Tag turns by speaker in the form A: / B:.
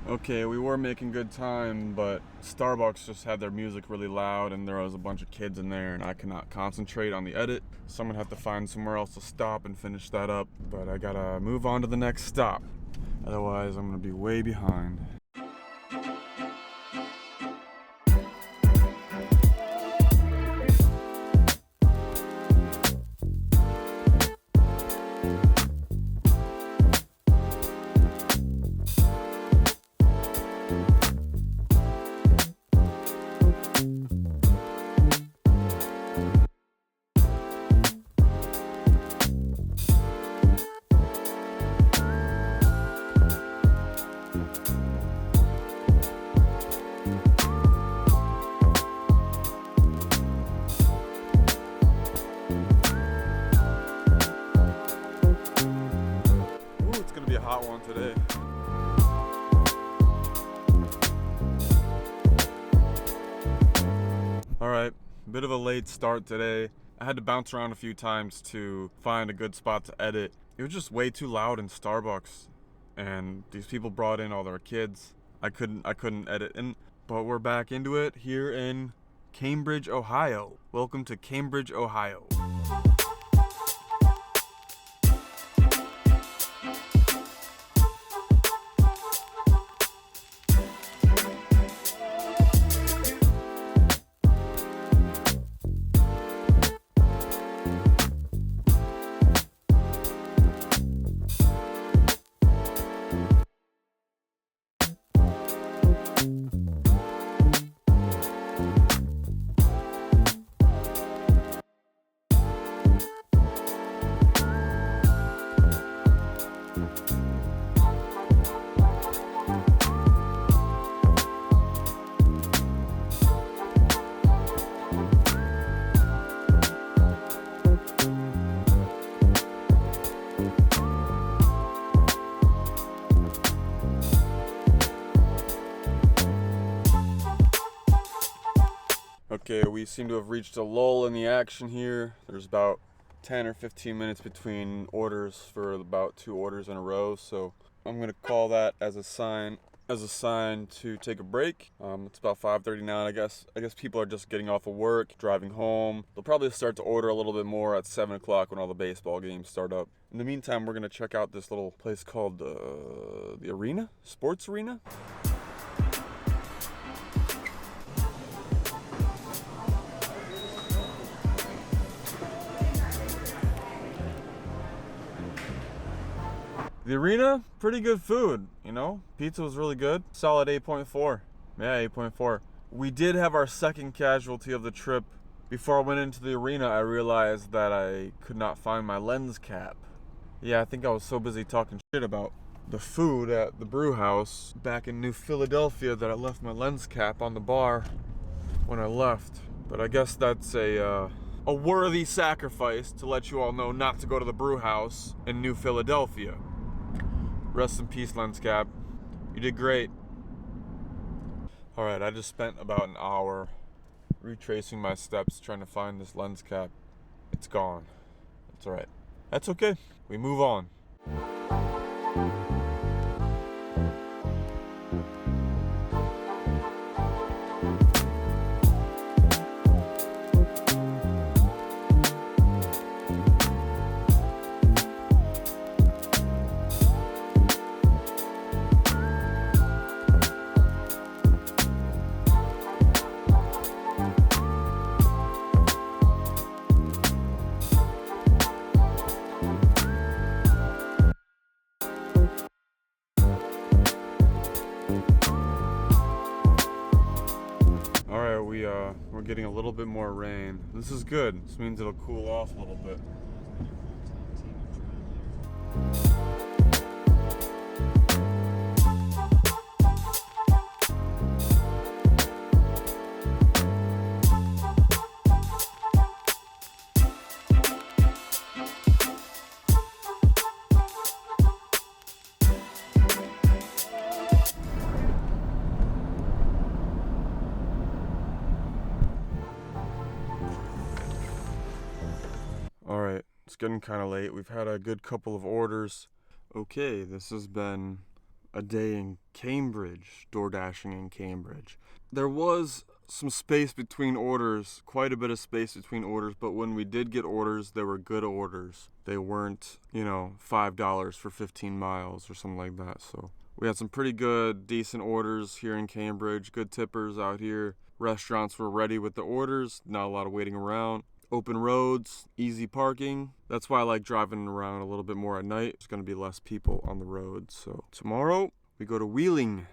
A: Okay, we were making good time, but Starbucks just had their music really loud and there was a bunch of kids in there and I could not concentrate on the edit. Someone had to find somewhere else to stop and finish that up, but I gotta move on to the next stop. Otherwise, I'm gonna be way behind. Ooh, it's gonna be a hot one today. Alright, bit of a late start today. I had to bounce around a few times to find a good spot to edit. It was just way too loud in Starbucks, and these people brought in all their kids. I couldn't edit, but we're back into it here in Cambridge, Ohio. Welcome to Cambridge, Ohio. Okay, we seem to have reached a lull in the action here. There's about 10 or 15 minutes between orders for about 2 orders in a row, so I'm gonna call that as a sign to take a break. It's about 5:39. I guess people are just getting off of work, driving home. They'll probably start to order a little bit more at 7 o'clock when all the baseball games start up. In the meantime, we're gonna check out this little place called the Arena? Sports Arena? The Arena, pretty good food, you know? Pizza was really good. Solid 8.4. Yeah, 8.4. We did have our second casualty of the trip. Before I went into the Arena, I realized that I could not find my lens cap. Yeah, I think I was so busy talking shit about the food at the brew house back in New Philadelphia that I left my lens cap on the bar when I left. But I guess that's a worthy sacrifice to let you all know not to go to the brew house in New Philadelphia. Rest in peace, lens cap. You did great. Alright, I just spent about an hour retracing my steps trying to find this lens cap. It's gone. That's alright. That's okay. We move on. We're getting a little bit more rain. This is good. This means it'll cool off a little bit. Alright, it's getting kind of late. We've had a good couple of orders. Okay, this has been a day in Cambridge, door dashing in Cambridge. There was some space between orders, quite a bit of space between orders, but when we did get orders, they were good orders. They weren't, $5 for 15 miles or something like that. So we had some pretty good, decent orders here in Cambridge, good tippers out here. Restaurants were ready with the orders, not a lot of waiting around. Open roads, easy parking. That's why I like driving around a little bit more at night. There's going to be less people on the road. So tomorrow we go to Wheeling.